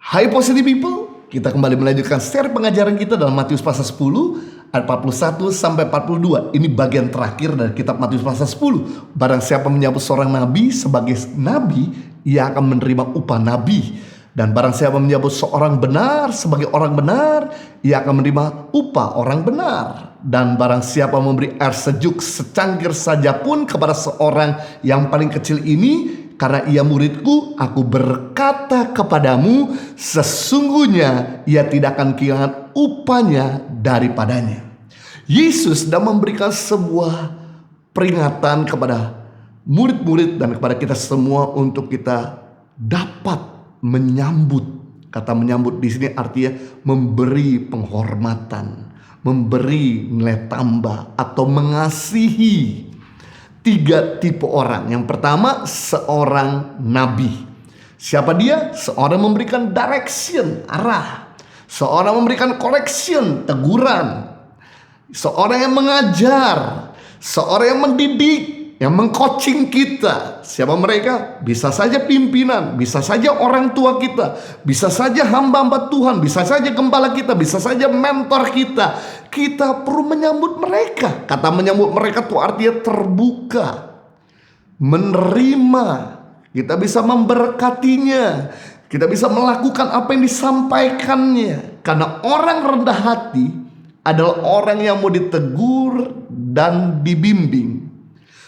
Hai Positive People, kita kembali melanjutkan seri pengajaran kita dalam Matius pasal 10 ayat 41 sampai 42. Ini bagian terakhir dari kitab Matius pasal 10. Barang siapa menyambut seorang nabi sebagai nabi, ia akan menerima upah nabi. Dan barang siapa menyambut seorang benar sebagai orang benar, ia akan menerima upah orang benar. Dan barang siapa memberi air sejuk secangkir saja pun kepada seorang yang paling kecil ini, karena ia muridku, aku berkata kepadamu, sesungguhnya ia tidak akan kehilangan upahnya daripadanya. Yesus sedang memberikan sebuah peringatan kepada murid-murid dan kepada kita semua untuk kita dapat menyambut. Kata menyambut di sini artinya memberi penghormatan, memberi nilai tambah atau mengasihi. 3 tipe orang. Yang pertama, seorang nabi. Siapa dia? Seorang memberikan direction, arah. Seorang memberikan correction, teguran. Seorang yang mengajar. Seorang yang mendidik, yang mengcoaching kita. Siapa mereka? Bisa saja pimpinan, bisa saja orang tua kita, bisa saja hamba-hamba Tuhan, bisa saja gembala kita, bisa saja mentor kita. Kita perlu menyambut mereka. Kata menyambut mereka itu artinya terbuka, menerima. Kita bisa memberkatinya, kita bisa melakukan apa yang disampaikannya. Karena orang rendah hati adalah orang yang mau ditegur dan dibimbing.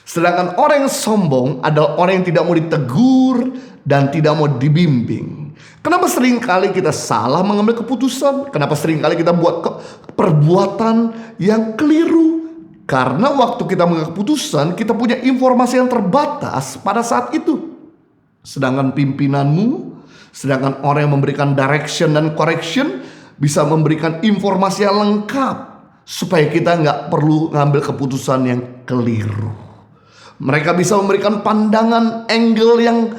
Sedangkan orang yang sombong adalah orang yang tidak mau ditegur dan tidak mau dibimbing. Kenapa seringkali kita salah mengambil keputusan? Kenapa seringkali kita buat perbuatan yang keliru? Karena waktu kita mengambil keputusan, kita punya informasi yang terbatas pada saat itu. Sedangkan pimpinanmu, sedangkan orang yang memberikan direction dan correction bisa memberikan informasi yang lengkap supaya kita nggak perlu ngambil keputusan yang keliru. Mereka bisa memberikan pandangan angle yang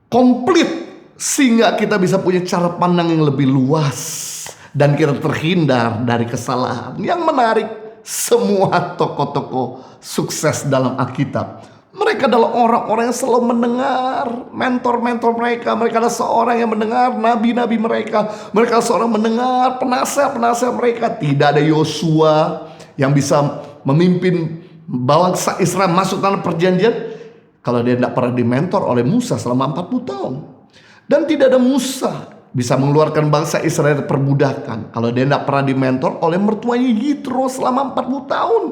komplit sehingga kita bisa punya cara pandang yang lebih luas dan kita terhindar dari kesalahan. Yang menarik, semua tokoh-tokoh sukses dalam Alkitab, mereka adalah orang-orang yang selalu mendengar mentor-mentor mereka. Mereka adalah seorang yang mendengar nabi-nabi mereka. Mereka adalah seorang mendengar penasihat-penasihat mereka. Tidak ada Yosua yang bisa memimpin bangsa Israel masuk tanah perjanjian kalau dia tidak pernah dimentor oleh Musa selama 40 tahun. Dan tidak ada Musa bisa mengeluarkan bangsa Israel dari perbudakan kalau dia tidak pernah dimentor oleh mertuanya Yitro selama 40 tahun.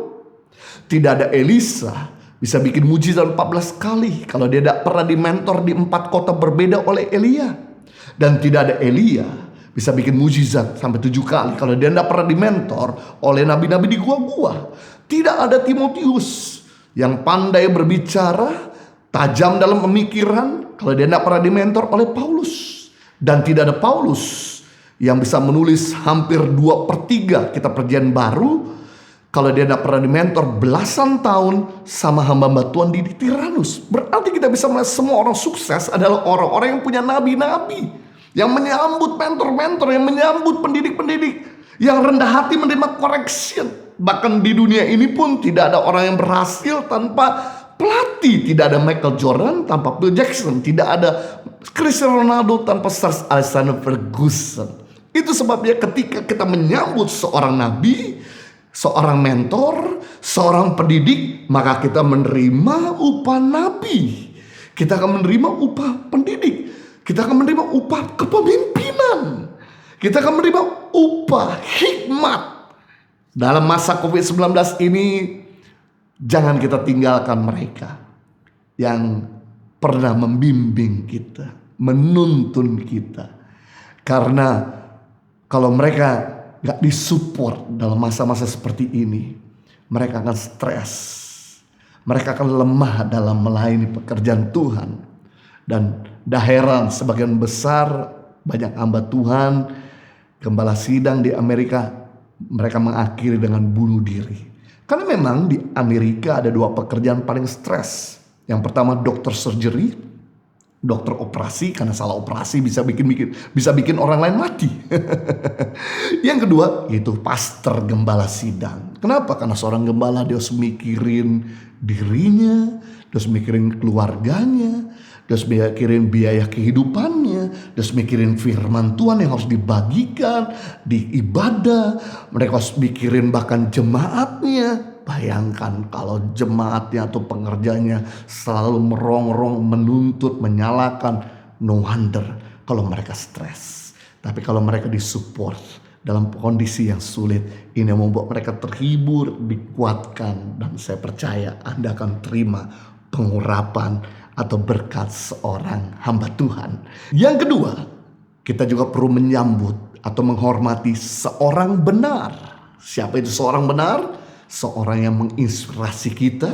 Tidak ada Elisa bisa bikin mujizat 14 kali kalau dia tidak pernah dimentor di 4 kota berbeda oleh Elia. Dan tidak ada Elia bisa bikin mujizat sampai 7 kali kalau dia tidak pernah dimentor oleh nabi-nabi di gua-gua. Tidak ada Timotius yang pandai berbicara, tajam dalam pemikiran kalau dia tidak pernah dimentor oleh Paulus. Dan tidak ada Paulus yang bisa menulis hampir 2/3 kitab perjanjian baru kalau dia tidak pernah dimentor belasan tahun sama hamba-hamba Tuhan di Tiranus. Berarti kita bisa melihat semua orang sukses adalah orang-orang yang punya nabi-nabi, yang menyambut mentor-mentor, yang menyambut pendidik-pendidik, yang rendah hati menerima correction. Bahkan di dunia ini pun tidak ada orang yang berhasil tanpa pelatih. Tidak ada Michael Jordan tanpa Phil Jackson. Tidak ada Cristiano Ronaldo tanpa Sir Alexander Ferguson. Itu sebabnya ketika kita menyambut seorang nabi, seorang mentor, seorang pendidik, maka kita menerima upah nabi. Kita akan menerima upah pendidik. Kita akan menerima upah kepemimpinan. Kita akan menerima upah hikmat. Dalam masa COVID-19 ini, jangan kita tinggalkan mereka yang pernah membimbing kita, menuntun kita. Karena kalau mereka gak disupport dalam masa-masa seperti ini, mereka akan stres. Mereka akan lemah dalam melayani pekerjaan Tuhan. Dan dah heran, sebagian besar banyak hamba Tuhan, gembala sidang di Amerika, mereka mengakhiri dengan bunuh diri. Karena memang di Amerika ada 2 pekerjaan paling stres. Yang pertama dokter surgery, dokter operasi, karena salah operasi bisa bikin orang lain mati. Yang kedua yaitu pastor gembala sidang. Kenapa? Karena seorang gembala dia harus mikirin dirinya, dia harus mikirin keluarganya, Dia harus mikirin biaya kehidupannya. Dia harus mikirin firman Tuhan yang harus dibagikan di ibadah. Mereka harus mikirin bahkan jemaatnya. Bayangkan kalau jemaatnya atau pengerjanya selalu merongrong, menuntut, menyalahkan. No wonder kalau mereka stres. Tapi kalau mereka disupport dalam kondisi yang sulit, ini yang membuat mereka terhibur, dikuatkan. Dan saya percaya Anda akan terima pengurapan atau berkat seorang hamba Tuhan. Yang kedua, kita juga perlu menyambut atau menghormati seorang benar. Siapa itu seorang benar? Seorang yang menginspirasi kita,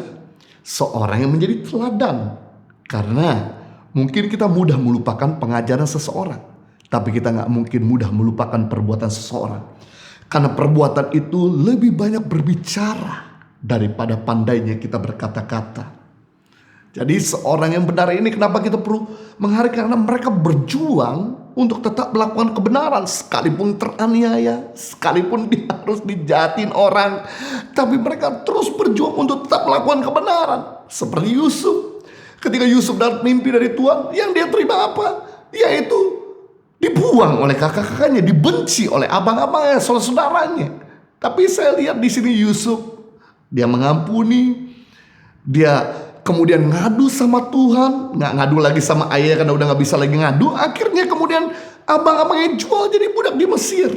seorang yang menjadi teladan. Karena mungkin kita mudah melupakan pengajaran seseorang, tapi kita gak mungkin mudah melupakan perbuatan seseorang. Karena perbuatan itu lebih banyak berbicara daripada pandainya kita berkata-kata. Jadi seorang yang benar ini kenapa kita perlu menghargai? Karena mereka berjuang untuk tetap melakukan kebenaran. Sekalipun teraniaya, sekalipun dia harus dijahatin orang, tapi mereka terus berjuang untuk tetap melakukan kebenaran. Seperti Yusuf. Ketika Yusuf dapat mimpi dari Tuhan, yang dia terima apa? Yaitu dibuang oleh kakak-kakaknya, dibenci oleh abang-abangnya, saudara-saudaranya. Tapi saya lihat di sini Yusuf, dia mengampuni, dia kemudian ngadu sama Tuhan, nggak ngadu lagi sama ayah karena udah nggak bisa lagi ngadu. Akhirnya kemudian abang-abangnya jual jadi budak di Mesir.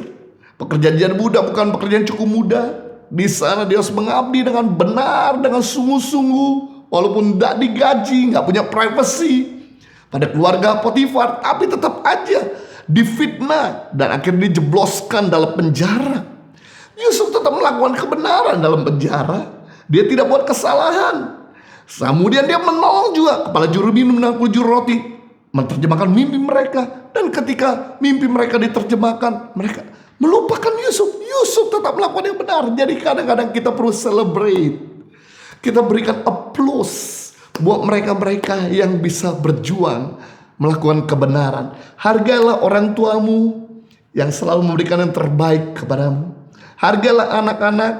Pekerjaan jadi budak bukan pekerjaan cukup mudah. Di sana dia harus mengabdi dengan benar, dengan sungguh-sungguh, walaupun tidak digaji, nggak punya privacy pada keluarga Potifar, tapi tetap aja difitnah dan akhirnya dijebloskan dalam penjara. Yusuf tetap melakukan kebenaran dalam penjara. Dia tidak buat kesalahan. Kemudian dia menolong juga kepala juru minum dan juru roti menerjemahkan mimpi mereka. Dan ketika mimpi mereka diterjemahkan, mereka melupakan Yusuf. Yusuf tetap melakukan yang benar. Jadi kadang-kadang kita perlu celebrate. Kita berikan applause buat mereka-mereka yang bisa berjuang melakukan kebenaran. Hargailah orang tuamu yang selalu memberikan yang terbaik kepadamu. Hargailah anak-anak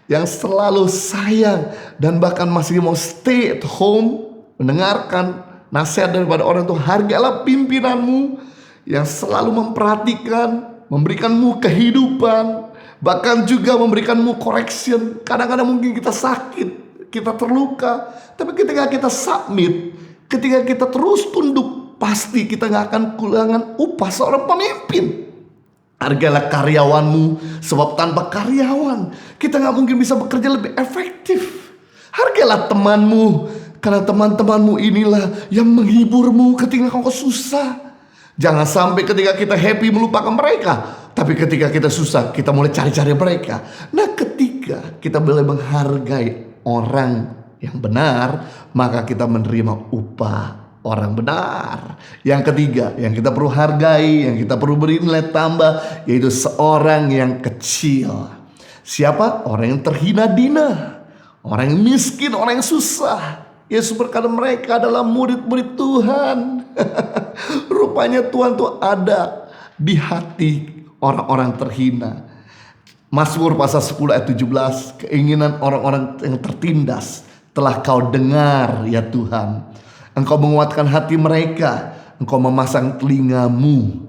yang selalu sayang dan bahkan masih mau stay at home mendengarkan nasihat daripada orang tua. Hargailah pimpinanmu yang selalu memperhatikan, memberikanmu kehidupan, bahkan juga memberikanmu correction. Kadang-kadang mungkin kita sakit, kita terluka, tapi ketika kita submit, ketika kita terus tunduk, pasti kita gak akan kehilangan upah seorang pemimpin. Hargailah karyawanmu, sebab tanpa karyawan kita gak mungkin bisa bekerja lebih efektif. Hargailah temanmu, karena teman-temanmu inilah yang menghiburmu ketika kau susah. Jangan sampai ketika kita happy melupakan mereka, tapi ketika kita susah kita mulai cari-cari mereka. Nah, ketika kita boleh menghargai orang yang benar, maka kita menerima upah orang benar. Yang ketiga, yang kita perlu hargai, yang kita perlu beri nilai tambah, yaitu seorang yang kecil. Siapa? Orang yang terhina dina, orang yang miskin, orang yang susah. Yesus berkata mereka adalah murid-murid Tuhan. Rupanya Tuhan tuh ada di hati orang-orang terhina. Mazmur pasal 10 ayat 17, keinginan orang-orang yang tertindas telah kau dengar ya Tuhan. Engkau menguatkan hati mereka, engkau memasang telingamu.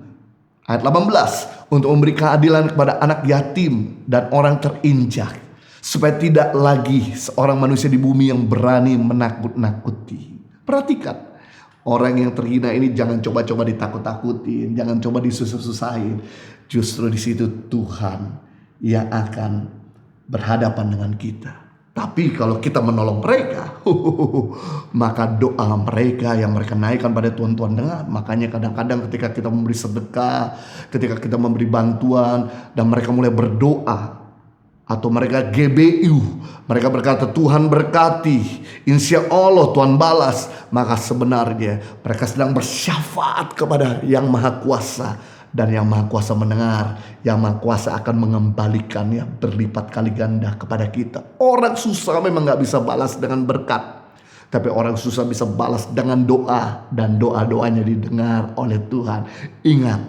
Ayat 18, untuk memberi keadilan kepada anak yatim dan orang terinjak, supaya tidak lagi seorang manusia di bumi yang berani menakut-nakuti. Perhatikan, orang yang terhina ini jangan coba-coba ditakut-takutin, jangan coba disusah-susahin. Justru di situ Tuhan yang akan berhadapan dengan kita. Tapi kalau kita menolong mereka, maka doa mereka yang mereka naikkan pada Tuhan dengar. Makanya kadang-kadang ketika kita memberi sedekah, ketika kita memberi bantuan, dan mereka mulai berdoa, atau mereka GBU, mereka berkata Tuhan berkati, insya Allah Tuhan balas, maka sebenarnya mereka sedang bersyafaat kepada yang maha kuasa. Dan yang maha kuasa mendengar, yang maha kuasa akan mengembalikannya berlipat kali ganda kepada kita. Orang susah memang gak bisa balas dengan berkat, tapi orang susah bisa balas dengan doa, dan doa-doanya didengar oleh Tuhan. Ingat,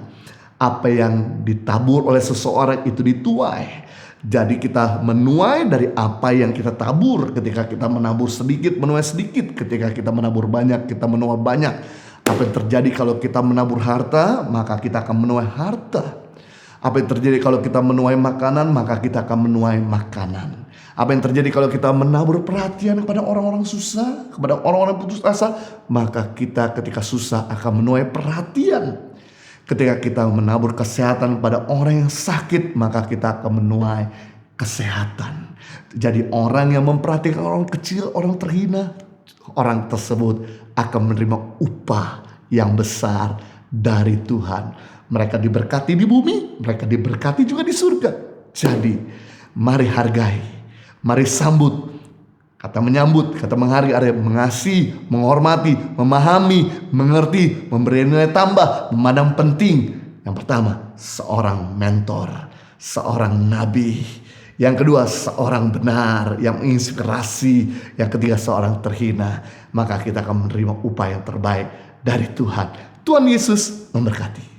Apa yang ditabur oleh seseorang itu dituai. Jadi kita menuai dari apa yang kita tabur. Ketika kita menabur sedikit, menuai sedikit. Ketika kita menabur banyak, kita menuai banyak. Apa yang terjadi kalau kita menabur harta, maka kita akan menuai harta. Apa yang terjadi kalau kita menuai makanan, maka kita akan menuai makanan. Apa yang terjadi kalau kita menabur perhatian kepada orang-orang susah, kepada orang-orang putus asa, maka kita ketika susah akan menuai perhatian. Ketika kita menabur kesehatan pada orang yang sakit, maka kita akan menuai kesehatan. Jadi orang yang memperhatikan orang kecil, orang terhina, orang tersebut akan menerima upah yang besar dari Tuhan. Mereka diberkati di bumi, mereka diberkati juga di surga. Jadi mari hargai, mari sambut. Kata menyambut, kata menghargai, mengasihi, menghormati, memahami, mengerti, memberi nilai tambah, memandang penting. Yang pertama, seorang mentor, seorang nabi. Yang kedua, seorang benar yang menginspirasi. Yang ketiga, seorang terhina. Maka kita akan menerima upah yang terbaik dari Tuhan. Tuhan Yesus memberkati.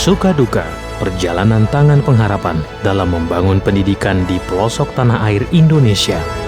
Suka duka, perjalanan tangan pengharapan dalam membangun pendidikan di pelosok tanah air Indonesia.